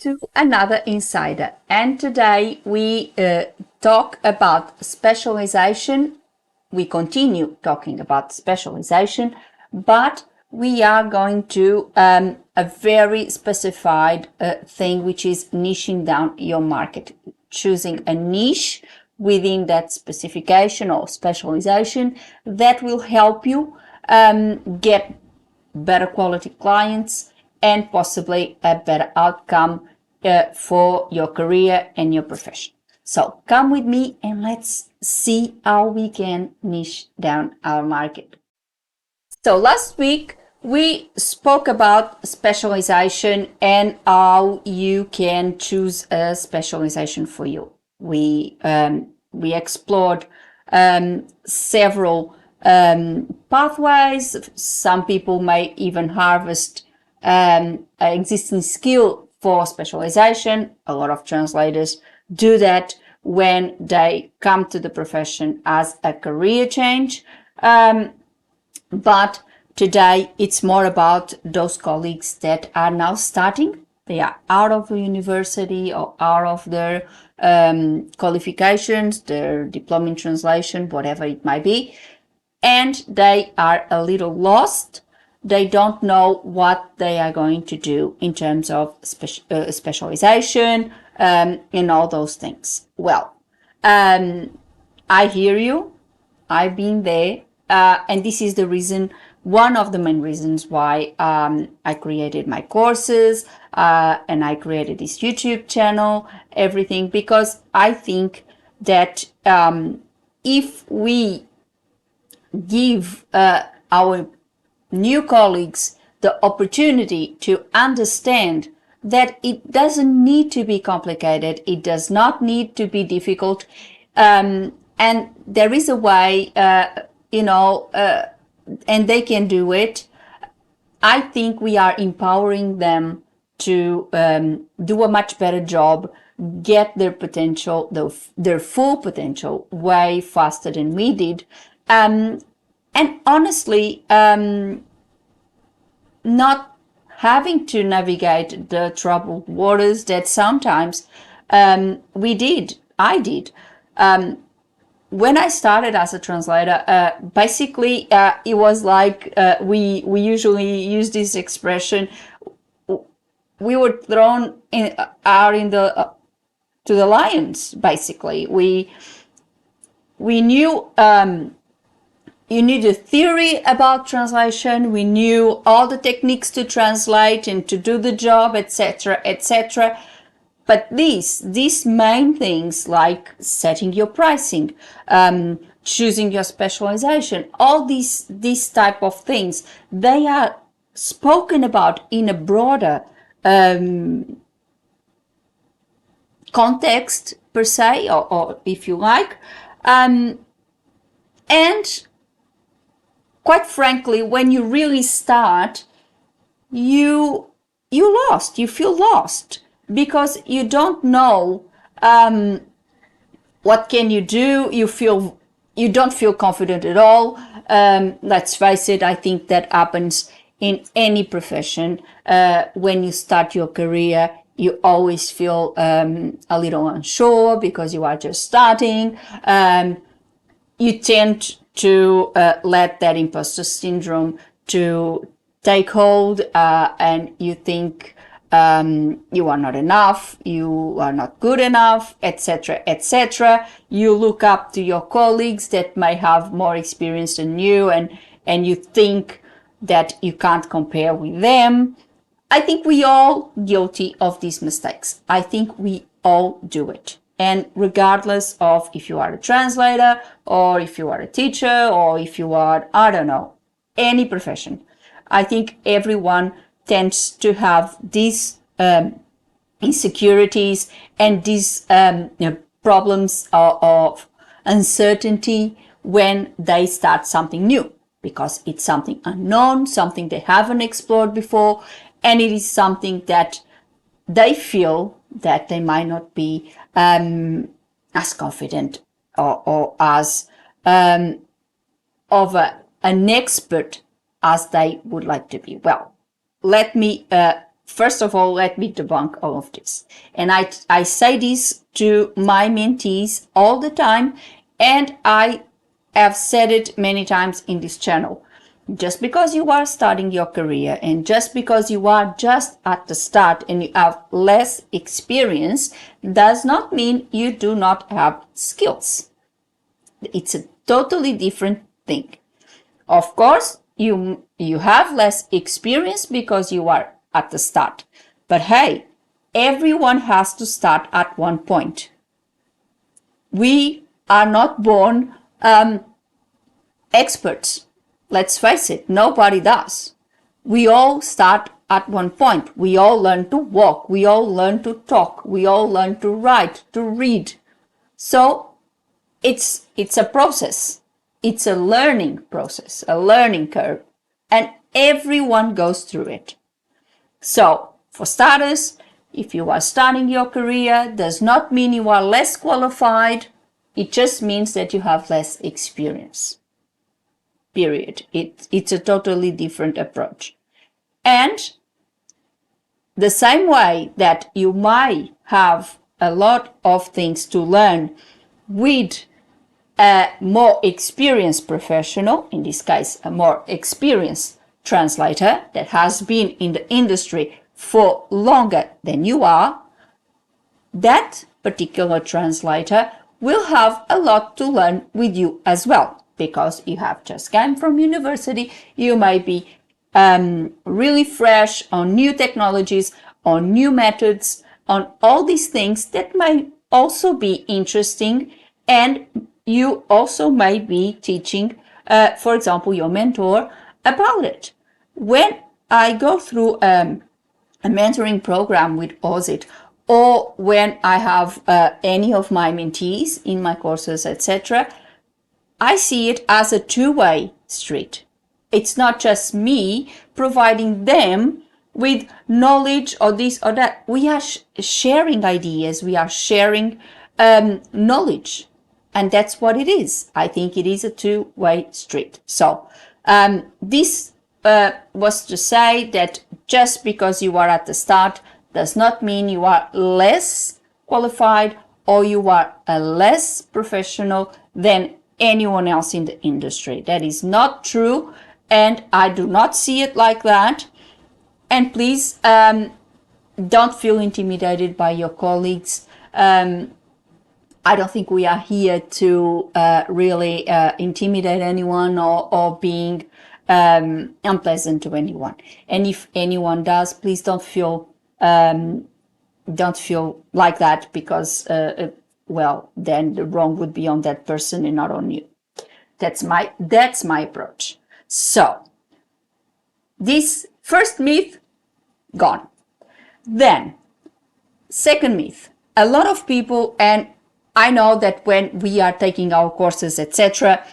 to another Insider, and today we talk about specialization. We continue talking about specialization, but we are going to a very specified thing, which is niching down your market, choosing a niche within that specification or specialization that will help you get better quality clients and possibly a better outcome for your career and your profession. So come with me and let's see how we can niche down our market. So last week we spoke about specialization and how you can choose a specialization for you. We explored several pathways. Some people may even harvest an existing skill for specialization. A lot of translators do that when they come to the profession as a career change. But today it's more about those colleagues that are now starting. They are out of the university or out of their qualifications, their diploma in translation, whatever it might be, and they are a little lost. They don't know what they are going to do in terms of specialization and all those things. Well, I hear you. I've been there. And this is the reason, one of the main reasons why I created my courses and I created this YouTube channel, everything, because I think that if we give our new colleagues the opportunity to understand that it doesn't need to be complicated, it does not need to be difficult, and there is a way, and they can do it. I think we are empowering them to do a much better job, get their potential, their full potential, way faster than we did. And honestly, not having to navigate the troubled waters that sometimes I did. When I started as a translator, basically it was like we usually use this expression. We were thrown out to the lions. Basically, we knew. You knew the theory about translation, we knew all the techniques to translate and to do the job, etc., etc. But these main things like setting your pricing, choosing your specialization, all these type of things, they are spoken about in a broader context per se, or if you like, and quite frankly, when you really start, you feel lost because you don't know what can you do. You don't feel confident at all. Let's face it, I think that happens in any profession. When you start your career, you always feel a little unsure because you are just starting. You tend to let that imposter syndrome to take hold, and you think you are not enough, you are not good enough, etc., etc. You look up to your colleagues that may have more experience than you, and you think that you can't compare with them. I think we all guilty of these mistakes. I think we all do it. And regardless of if you are a translator or if you are a teacher or if you are, I don't know, any profession, I think everyone tends to have these insecurities and these problems of uncertainty when they start something new, because it's something unknown, something they haven't explored before, and it is something that they feel that they might not be as confident or as of an expert as they would like to be. Well, let me first of all, let me debunk all of this. And I say this to my mentees all the time, and I have said it many times in this channel. Just because you are starting your career and just because you are just at the start and you have less experience does not mean you do not have skills. It's a totally different thing. Of course, you have less experience because you are at the start. But hey, everyone has to start at one point. We are not born experts. Let's face it, nobody does. We all start at one point. We all learn to walk. We all learn to talk. We all learn to write, to read. So it's a process. It's a learning process, a learning curve, and everyone goes through it. So for starters, if you are starting your career, does not mean you are less qualified. It just means that you have less experience. Period. It's a totally different approach. And the same way that you might have a lot of things to learn with a more experienced professional, in this case, a more experienced translator that has been in the industry for longer than you are, that particular translator will have a lot to learn with you as well. Because you have just come from university, you might be really fresh on new technologies, on new methods, on all these things that might also be interesting, and you also might be teaching, for example, your mentor about it. When I go through a mentoring program with OSIT, or when I have any of my mentees in my courses, etc., I see it as a two-way street. It's not just me providing them with knowledge or this or that. We are sharing ideas. We are sharing knowledge. And that's what it is. I think it is a two-way street. So this was to say that just because you are at the start does not mean you are less qualified or you are a less professional than anyone else in the industry. That is not true, and I do not see it like that. And please don't feel intimidated by your colleagues. I don't think we are here to really intimidate anyone or being unpleasant to anyone. And if anyone does, please don't feel like that, because well, then the wrong would be on that person and not on you. That's my approach. So this first myth, gone. Then second myth, a lot of people, and I know that when we are taking our courses, etc.,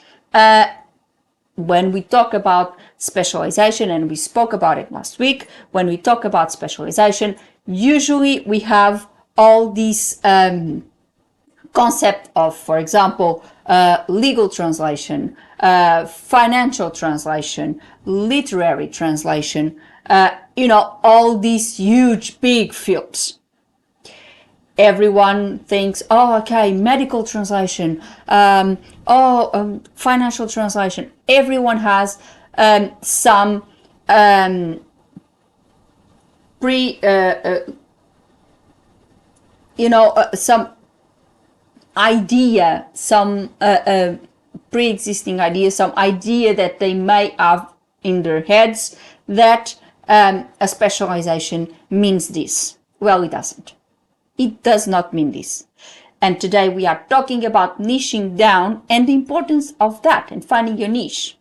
when we talk about specialization, and we spoke about it last week, when we talk about specialization, usually we have all these concept of, for example, legal translation, financial translation, literary translation, all these huge, big fields. Everyone thinks, oh, okay, medical translation, financial translation. Everyone has some some idea, some pre-existing idea, some idea that they may have in their heads that a specialization means this. Well, it doesn't. It does not mean this. And today we are talking about niching down and the importance of that and finding your niche.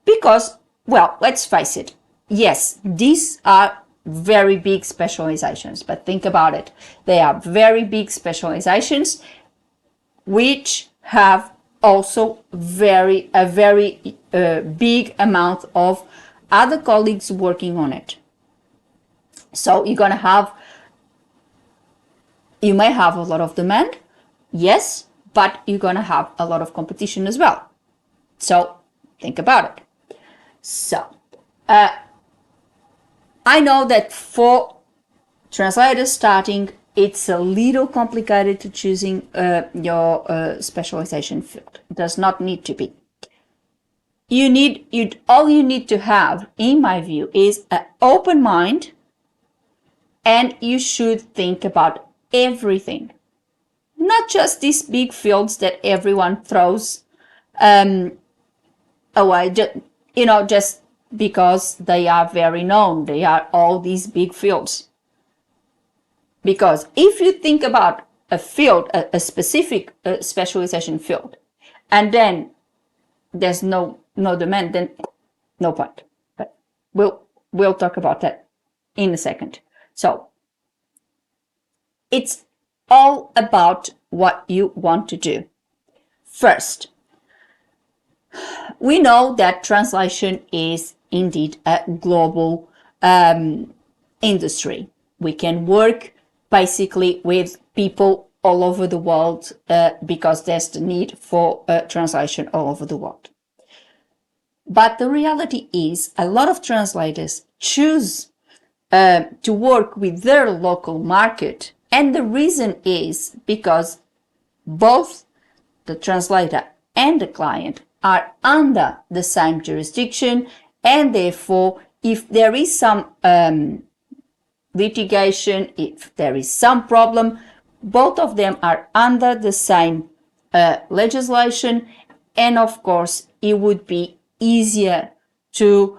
Because, well, let's face it. Yes, these are very big specializations, but think about it. They are very big specializations which have also a very big amount of other colleagues working on it. So you may have a lot of demand, yes, but you're gonna have a lot of competition as well. So think about it. So I know that for translators starting, it's a little complicated to choosing your specialization field. It does not need to be. All you need to have, in my view, is an open mind, and you should think about everything, not just these big fields that everyone throws away, just because they are very known. They are all these big fields. Because if you think about a field, a specific specialization field, and then there's no demand, then no point. But we'll talk about that in a second. So it's all about what you want to do. First, we know that translation is indeed a global industry. We can work basically with people all over the world because there's the need for translation all over the world. But the reality is a lot of translators choose to work with their local market, and the reason is because both the translator and the client are under the same jurisdiction, and therefore if there is some litigation, if there is some problem, both of them are under the same legislation, and of course it would be easier to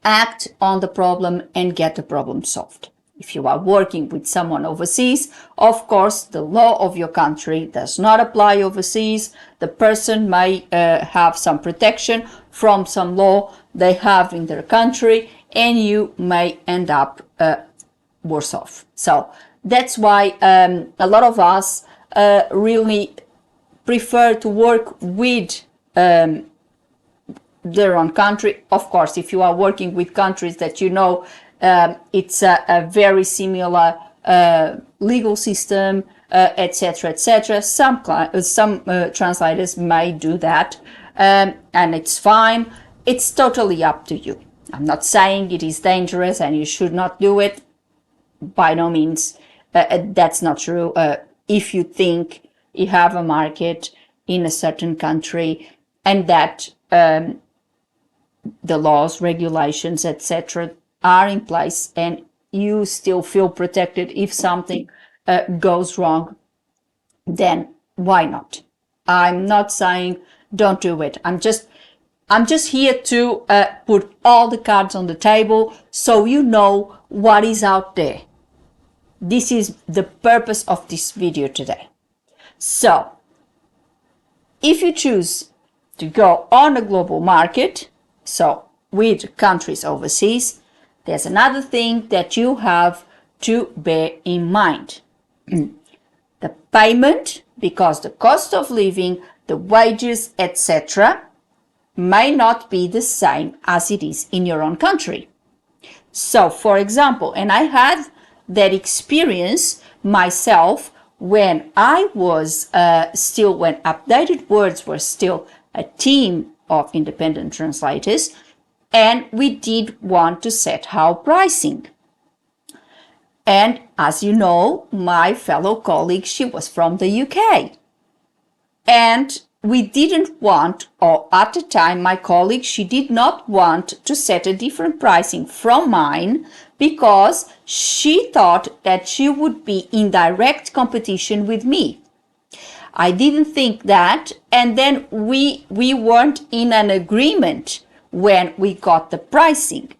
act on the problem and get the problem solved. If you are working with someone overseas, of course, the law of your country does not apply overseas. The person may have some protection from some law they have in their country, and you may end up worse off. So that's why a lot of us really prefer to work with their own country. Of course, if you are working with countries that you know it's a very similar legal system, etc., etc. Some translators may do that, and it's fine. It's totally up to you. I'm not saying it is dangerous and you should not do it. By no means, that's not true. If you think you have a market in a certain country and that the laws, regulations, etc., are in place, and you still feel protected if something goes wrong, then why not? I'm not saying don't do it. I'm just here to put all the cards on the table so you know what is out there. This is the purpose of this video today. So if you choose to go on a global market, so with countries overseas, there's another thing that you have to bear in mind. The payment, because the cost of living, the wages, etc., may not be the same as it is in your own country. So, for example, and I had that experience myself when I was when Updated Words were still a team of independent translators, and we did want to set our pricing. And as you know, my fellow colleague, she was from the UK. And we didn't want, or at the time, my colleague, she did not want to set a different pricing from mine because she thought that she would be in direct competition with me. I didn't think that, and then we weren't in an agreement when we got the pricing.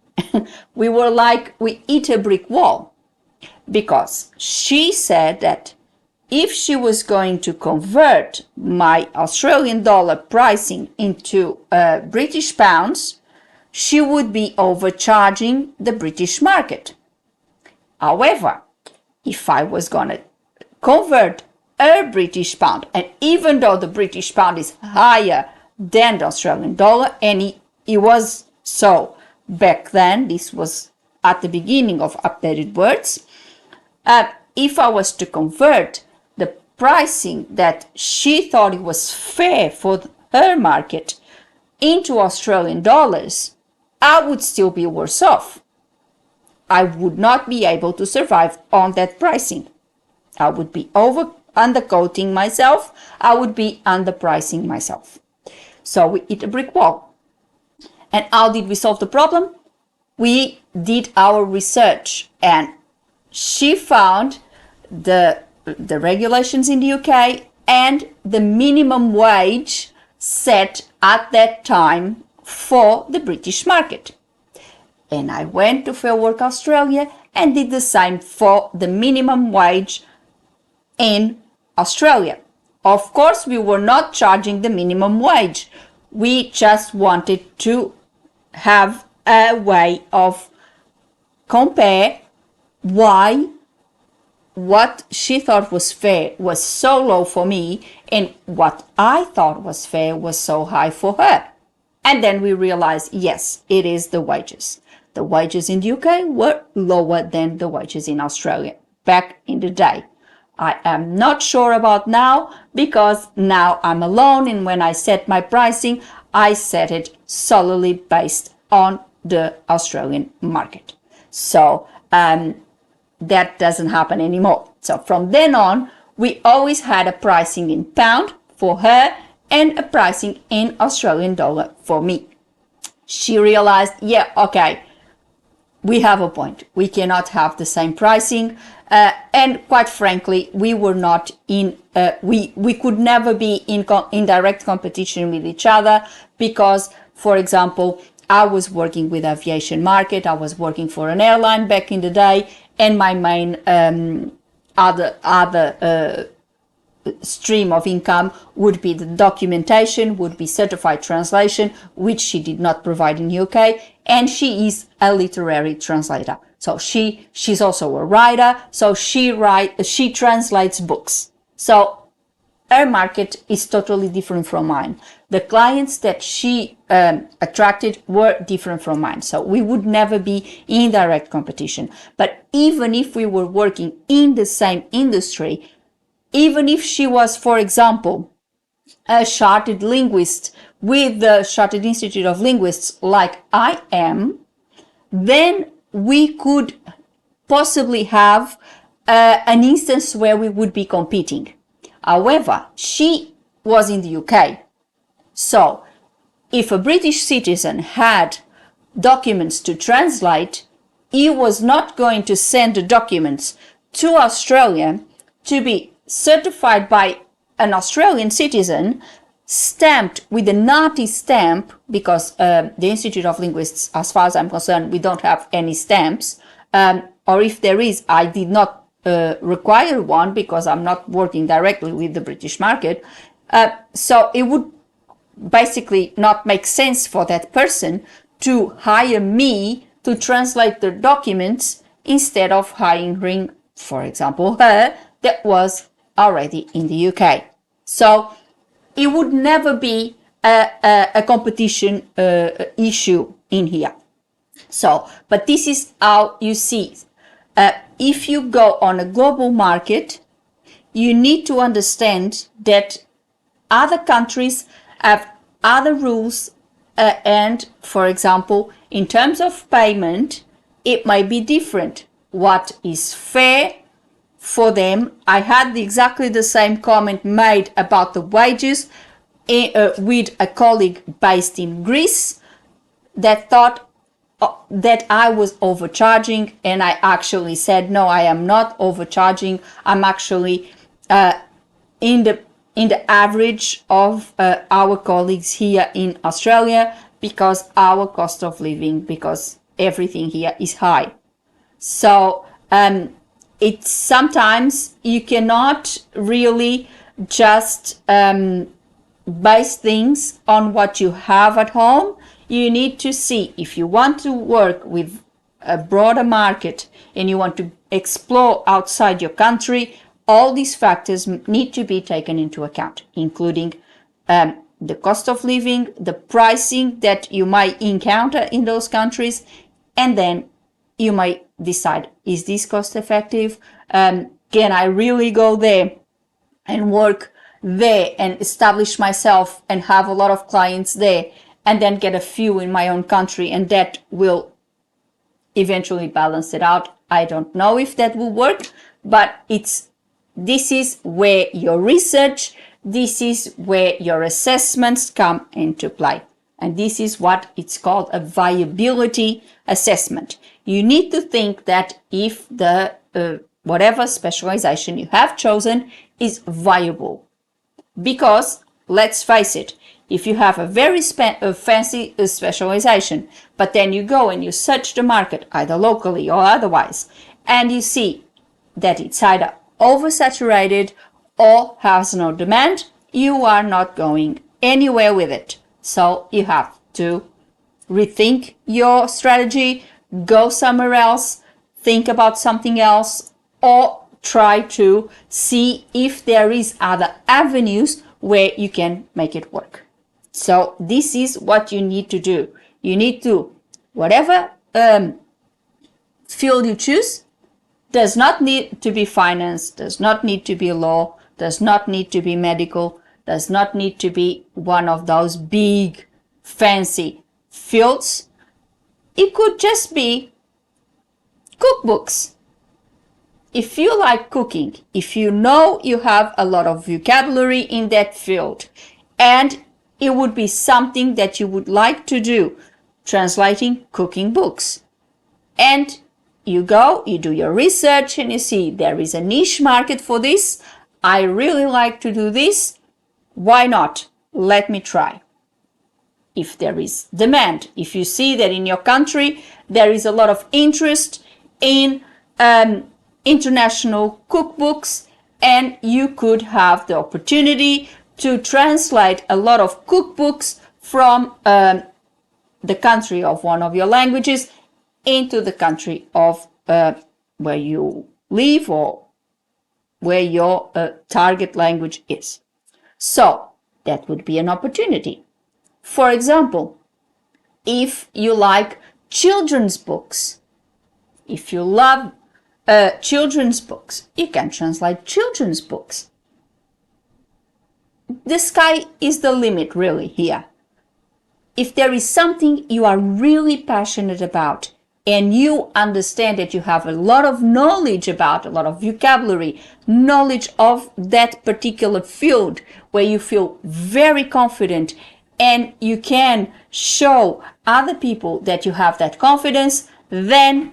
We were like, we hit a brick wall, because she said that if she was going to convert my Australian dollar pricing into British pounds, she would be overcharging the British market. However, if I was going to convert a British pound, and even though the British pound is higher than the Australian dollar, and it was so back then, this was at the beginning of Updated Words, if I was to convert the pricing that she thought it was fair for her market into Australian dollars, I would still be worse off, I would not be able to survive on that pricing. I would be underquoting myself. I would be underpricing myself. So we hit a brick wall. And how did we solve the problem? We did our research, and she found the regulations in the UK and the minimum wage set at that time for the British market. And I went to Fair Work Australia and did the same for the minimum wage in Australia. Of course, we were not charging the minimum wage. We just wanted to have a way of compare why what she thought was fair was so low for me and what I thought was fair was so high for her. And then we realized, yes, it is the wages. The wages in the UK were lower than the wages in Australia back in the day. I am not sure about now because now I'm alone, and when I set my pricing, I set it solely based on the Australian market. So that doesn't happen anymore. So from then on, we always had a pricing in pound for her and a pricing in Australian dollar for me. She realized, yeah, okay, we have a point. We cannot have the same pricing. And quite frankly, we were not in, we could never be in direct competition with each other because, for example, I was working with aviation market. I was working for an airline back in the day, and my main other stream of income would be the documentation, would be certified translation, which she did not provide in UK, and she is a literary translator. So she's also a writer, so she translates books. So her market is totally different from mine. The clients that she attracted were different from mine. So we would never be in direct competition. But even if we were working in the same industry, even if she was, for example, a chartered linguist with the Chartered Institute of Linguists like I am, then we could possibly have an instance where we would be competing. However, she was in the UK. So if a British citizen had documents to translate, he was not going to send the documents to Australia to be certified by an Australian citizen, stamped with a NATI stamp, because the Institute of Linguists, as far as I'm concerned, we don't have any stamps, or if there is, I did not require one because I'm not working directly with the British market. So it would basically not make sense for that person to hire me to translate their documents instead of hiring, for example, her that was already in the UK. So it would never be a competition issue in here. So, but this is how you see. If you go on a global market, you need to understand that other countries have other rules, and, for example, in terms of payment, it might be different. What is fair for them? I had exactly the same comment made about the wages with a colleague based in Greece that thought that I was overcharging, and I actually said, no, I am not overcharging. I'm actually in the average of our colleagues here in Australia, because our cost of living, because everything here is high. So it's sometimes you cannot really just base things on what you have at home. You need to see, if you want to work with a broader market and you want to explore outside your country, all these factors need to be taken into account, including the cost of living, the pricing that you might encounter in those countries, and then you might decide, is this cost effective? Can I really go there and work there and establish myself and have a lot of clients there, and then get a few in my own country, and that will eventually balance it out. I don't know if that will work, but this is where your research, this is where your assessments come into play. And this is what it's called a viability assessment. You need to think that if the whatever specialization you have chosen is viable. Because, let's face it, if you have a very fancy specialization, but then you go and you search the market, either locally or otherwise, and you see that it's either oversaturated or has no demand, you are not going anywhere with it. So you have to rethink your strategy, go somewhere else, think about something else, or try to see if there is other avenues where you can make it work. So this is what you need to do. You need to, whatever field you choose, does not need to be finance, does not need to be law, does not need to be medical, does not need to be one of those big fancy fields. It could just be cookbooks. If you like cooking, if you know you have a lot of vocabulary in that field, and it would be something that you would like to do, translating cooking books, and you go, you do your research, and you see there is a niche market for this, I really like to do this, why not? Let me try. If there is demand, if you see that in your country there is a lot of interest in international cookbooks, and you could have the opportunity to translate a lot of cookbooks from the country of one of your languages into the country of where you live or where your target language is. So that would be an opportunity. For example, if you like children's books, if you love children's books, you can translate children's books. The sky is the limit, really, here. If there is something you are really passionate about and you understand that you have a lot of knowledge about, a lot of vocabulary, knowledge of that particular field where you feel very confident and you can show other people that you have that confidence, then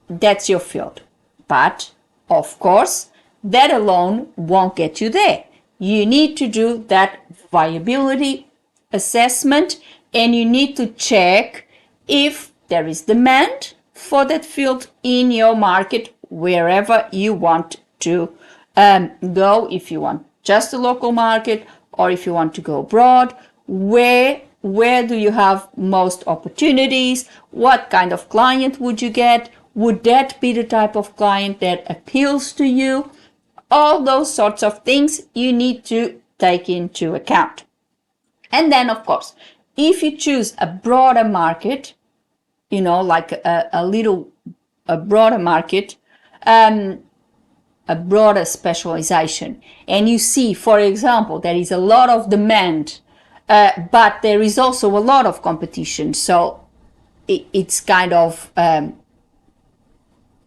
that's your field. But, of course, that alone won't get you there. You need to do that viability assessment, and you need to check if there is demand for that field in your market, wherever you want to go, if you want just a local market or if you want to go abroad, where do you have most opportunities, what kind of client would you get, would that be the type of client that appeals to you? All those sorts of things you need to take into account. And then, of course, if you choose a broader market, you know, like a broader market, a broader specialization, and you see, for example, there is a lot of demand, but there is also a lot of competition, so it's kind of a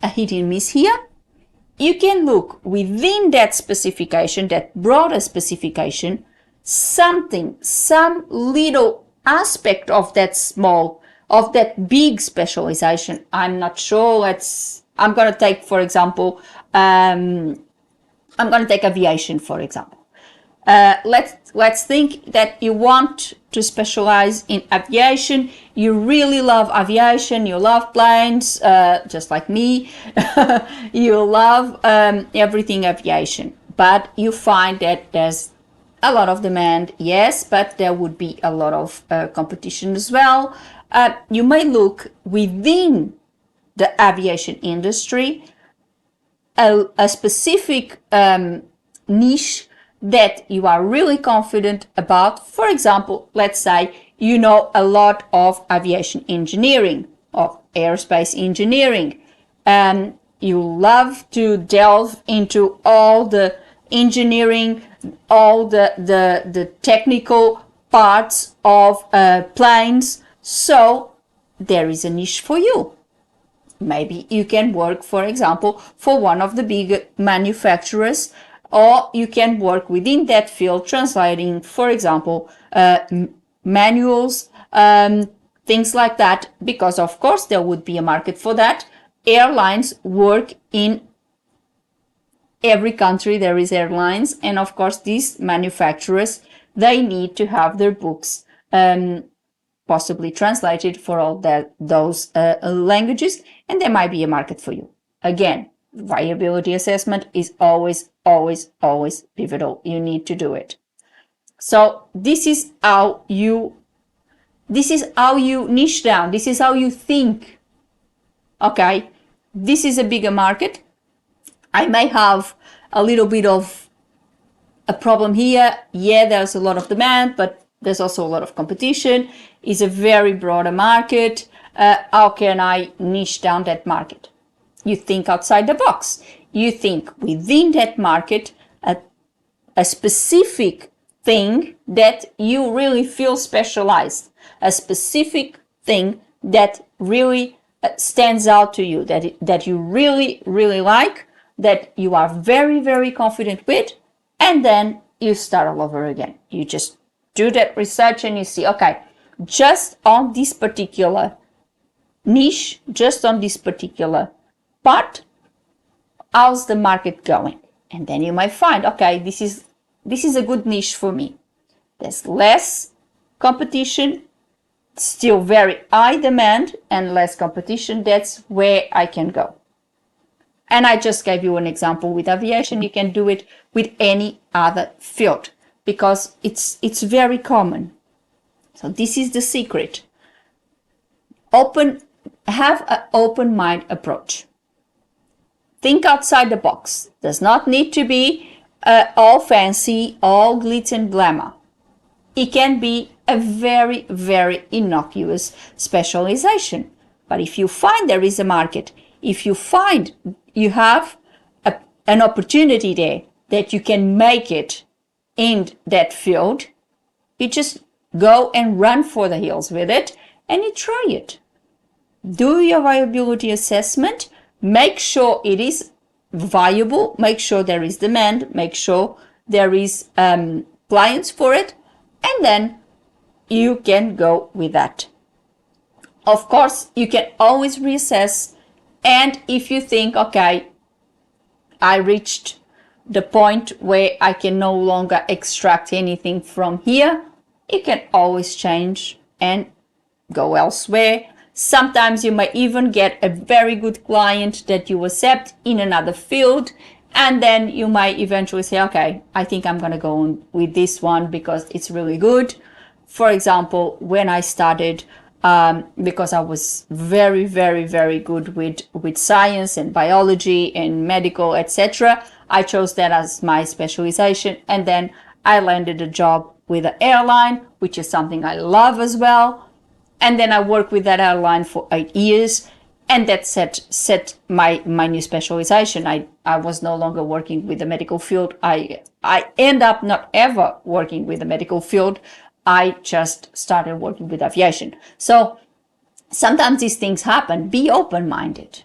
hit and miss here. You can look within that specification, that broader specification, some little aspect of that big specialization. I'm not sure. I'm going to take, for example, I'm going to take aviation, for example. Let's think that you want to specialize in aviation. You really love aviation. You love planes, just like me. You love everything aviation. But you find that there's a lot of demand, yes, but there would be a lot of competition as well. You may look within the aviation industry, a specific niche that you are really confident about. For example, let's say you know a lot of aviation engineering, of aerospace engineering, and you love to delve into all the engineering, all the technical parts of planes. So there is a niche for you. maybe you can work, for example, for one of the big manufacturers, or you can work within that field translating, for example, manuals, things like that, because of course there would be a market for that. Airlines work in every country, there is airlines, and of course these manufacturers, they need to have their books possibly translated for all those languages, and there might be a market for you. Again, viability assessment is always pivotal. You need to do it. So this is how you niche down. This is how you think. Okay, this is a bigger market. I may have a little bit of a problem here. Yeah, there's a lot of demand, but there's also a lot of competition. It's a very broader market. How can I niche down that market? You think outside the box. You think within that market a specific thing that you really feel specialized, a specific thing that really stands out to you, that you really like, that you are very confident with, and then you start all over again. You just do that research and you see, okay, just on this particular niche, just on this particular part, how's the market going? And then you might find, okay, this is a good niche for me. There's less competition, still very high demand, and less competition. That's where I can go. And I just gave you an example with aviation. You can do it with any other field because it's very common. So this is the secret. Have an open mind approach. Think outside the box. Does not need to be all fancy, all glitz and glamour. It can be a very innocuous specialization. But if you find there is a market, if you find you have an opportunity there that you can make it in that field, you just go and run for the hills with it and you try it. Do your viability assessment, make sure it is viable, make sure there is demand, make sure there is clients for it, and then you can go with that. Of course, you can always reassess, and if you think, okay, I reached the point where I can no longer extract anything from here, you can always change and go elsewhere. Sometimes you might even get a very good client that you accept in another field, and then you might eventually say, okay, I think I'm going to go on with this one because it's really good. For example, when I started, because I was very good with science and biology and medical, etc., I chose that as my specialization, and then I landed a job with an airline, which is something I love as well. And then I worked with that airline for 8 years, and that set my new specialization. I was no longer working with the medical field. I end up not ever working with the medical field. I just started working with aviation. So sometimes these things happen. Be open-minded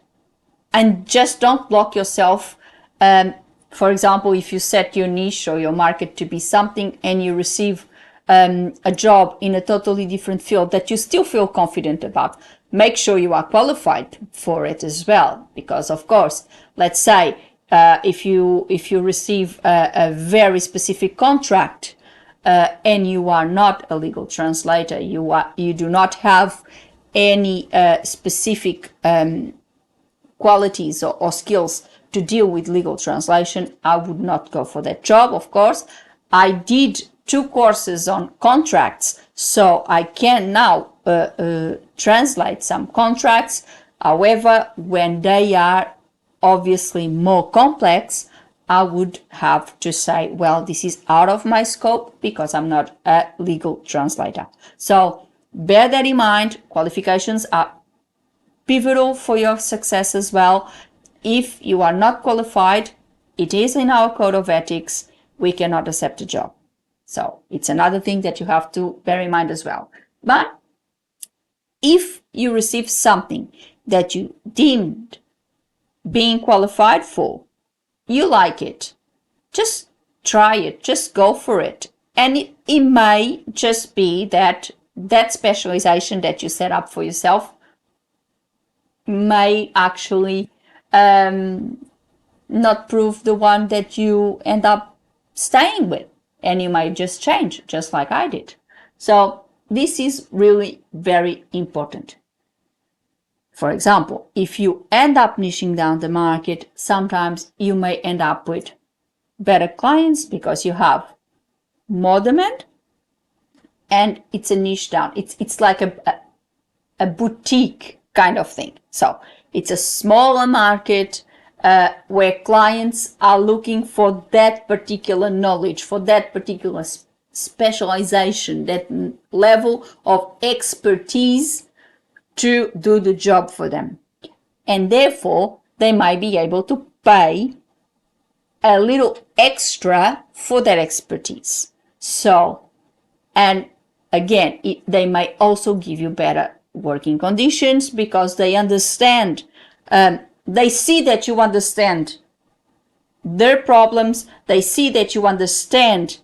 and just don't block yourself. For example, if you set your niche or your market to be something and you receive a job in a totally different field that you still feel confident about, make sure you are qualified for it as well. Because of course, let's say if you receive a very specific contract and you are not a legal translator, you do not have any specific qualities or skills to deal with legal translation, I would not go for that job. Of course, I did 2 courses on contracts, so I can now translate some contracts. However, when they are obviously more complex, I would have to say, well, this is out of my scope because I'm not a legal translator. So bear that in mind. Qualifications are pivotal for your success as well. If you are not qualified, it is in our code of ethics, we cannot accept a job. So it's another thing that you have to bear in mind as well. But if you receive something that you deemed being qualified for, you like it, just try it, just go for it. And it may just be that that specialization that you set up for yourself may actually not prove the one that you end up staying with, and you might just change, just like I did. So this is really very important. For example, if you end up niching down the market, sometimes you may end up with better clients because you have more demand and it's a niche down. It's like a boutique kind of thing. So it's a smaller market where clients are looking for that particular knowledge, for that particular specialization, that level of expertise to do the job for them. And therefore, they might be able to pay a little extra for that expertise. So, and again, they might also give you better working conditions because they understand, they see that you understand their problems, they see that you understand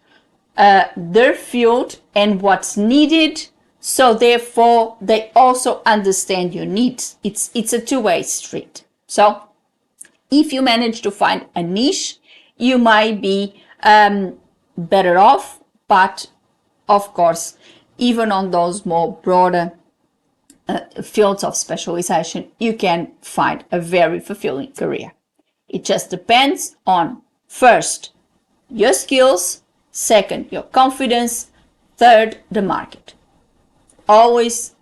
their field and what's needed. So therefore, they also understand your needs. It's a two-way street. So if you manage to find a niche, you might be better off. But of course, even on those more broader fields of specialization, you can find a very fulfilling career. It just depends on, first, your skills, second, your confidence, third, the market. Always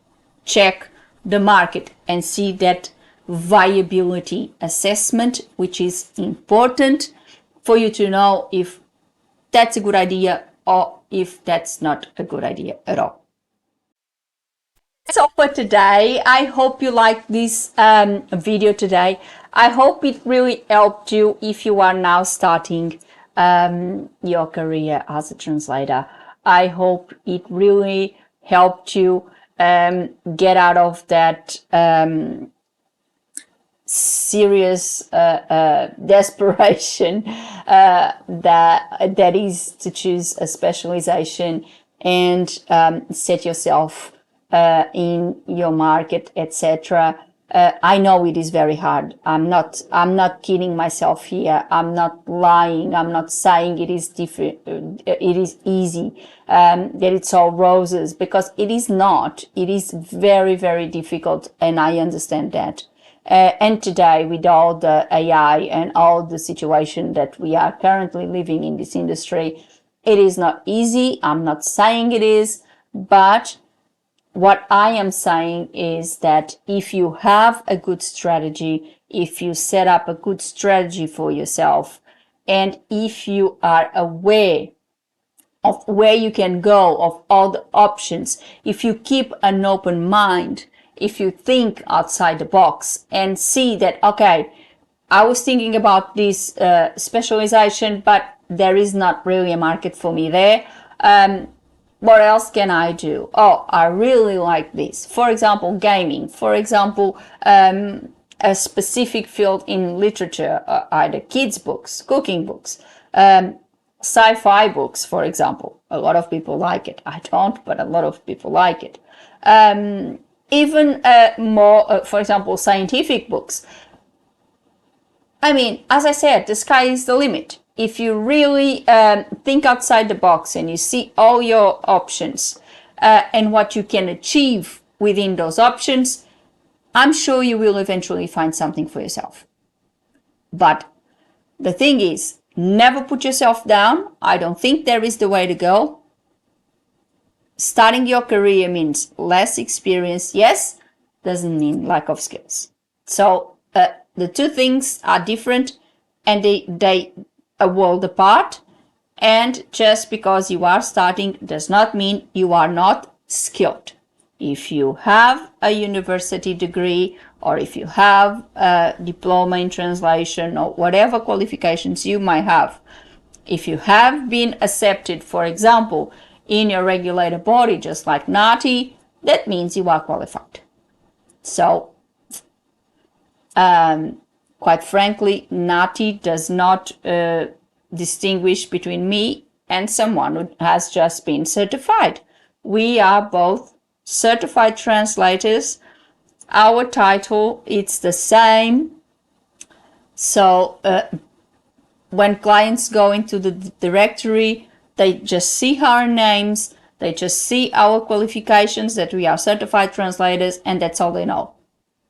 check the market and see that viability assessment, which is important for you to know if that's a good idea or if that's not a good idea at all. That's all for today. I hope you liked this video today. I hope it really helped you if you are now starting your career as a translator. I hope it really helped you get out of that serious desperation that is to choose a specialization and set yourself in your market, etc. I know it is very hard. I'm not kidding myself here. I'm not lying. I'm not saying it is different. It is easy. That it's all roses, because it is not. It is very, very difficult, and I understand that. And today, with all the AI and all the situation that we are currently living in this industry, it is not easy. I'm not saying it is, but what I am saying is that if you have a good strategy, if you set up a good strategy for yourself, and if you are aware of where you can go, of all the options, if you keep an open mind, if you think outside the box and see that, okay, I was thinking about this specialization, but there is not really a market for me there. What else can I do? Oh, I really like this. For example, gaming. For example, a specific field in literature, either kids' books, cooking books, sci-fi books, for example. A lot of people like it. I don't, but a lot of people like it. Even more, for example, scientific books. I mean, as I said, the sky is the limit. If you really think outside the box and you see all your options and what you can achieve within those options, I'm sure you will eventually find something for yourself. But the thing is, never put yourself down. I don't think there is the way to go. Starting your career means less experience. Yes, doesn't mean lack of skills. So the two things are different, and they a world apart. And just because you are starting does not mean you are not skilled. If you have a university degree, or if you have a diploma in translation, or whatever qualifications you might have, if you have been accepted, for example, in your regulator body, just like NATI, that means you are qualified. So Quite frankly, NATI does not distinguish between me and someone who has just been certified. We are both certified translators. Our title, it's the same. So when clients go into the directory, they just see our names, they just see our qualifications, that we are certified translators, and that's all they know.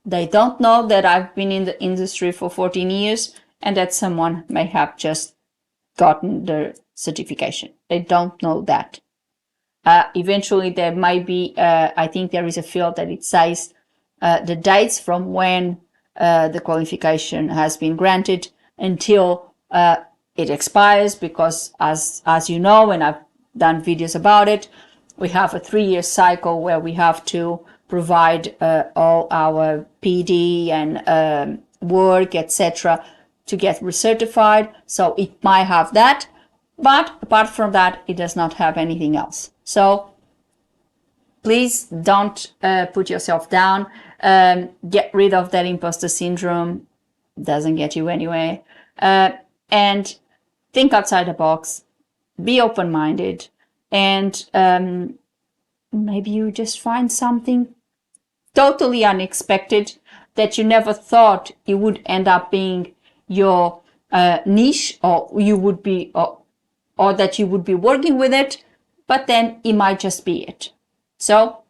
They don't know that I've been in the industry for 14 years and that someone may have just gotten the certification. They don't know that. Eventually, there might be, I think there is a field that it says the dates from when the qualification has been granted until it expires, because as you know, and I've done videos about it, we have a 3-year cycle where we have to provide all our PD and work, etc., to get recertified. So it might have that, but apart from that, it does not have anything else. So please don't put yourself down. Get rid of that imposter syndrome. Doesn't get you anywhere. And think outside the box. Be open-minded. And maybe you just find something totally unexpected that you never thought it would end up being your niche, or you would be, or that you would be working with it, but then it might just be it. So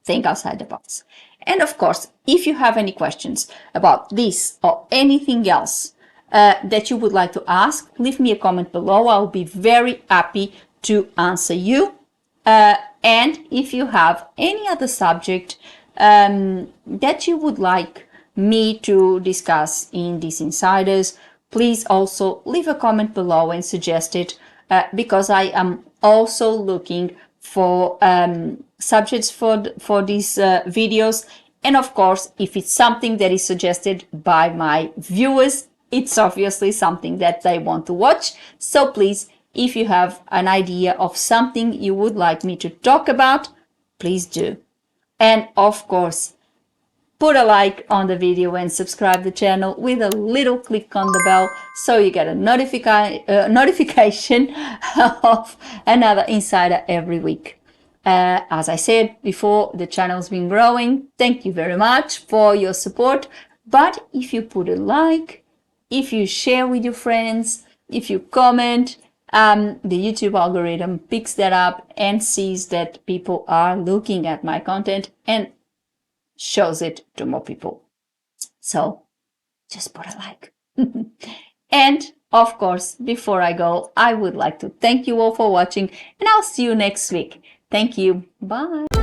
think outside the box. And of course, if you have any questions about this or anything else that you would like to ask, leave me a comment below. I'll be very happy to answer you. And if you have any other subject that you would like me to discuss in these insiders, please also leave a comment below and suggest it, because I am also looking for subjects for these videos. And of course, if it's something that is suggested by my viewers, it's obviously something that they want to watch. So please, if you have an idea of something you would like me to talk about, please do. And of course, put a like on the video and subscribe the channel with a little click on the bell so you get a notification of another insider every week. As I said before, the channel's been growing. Thank you very much for your support. But if you put a like, if you share with your friends, if you comment, the YouTube algorithm picks that up and sees that people are looking at my content and shows it to more people. So just put a like. And of course, before I go, I would like to thank you all for watching, and I'll see you next week. Thank you. Bye.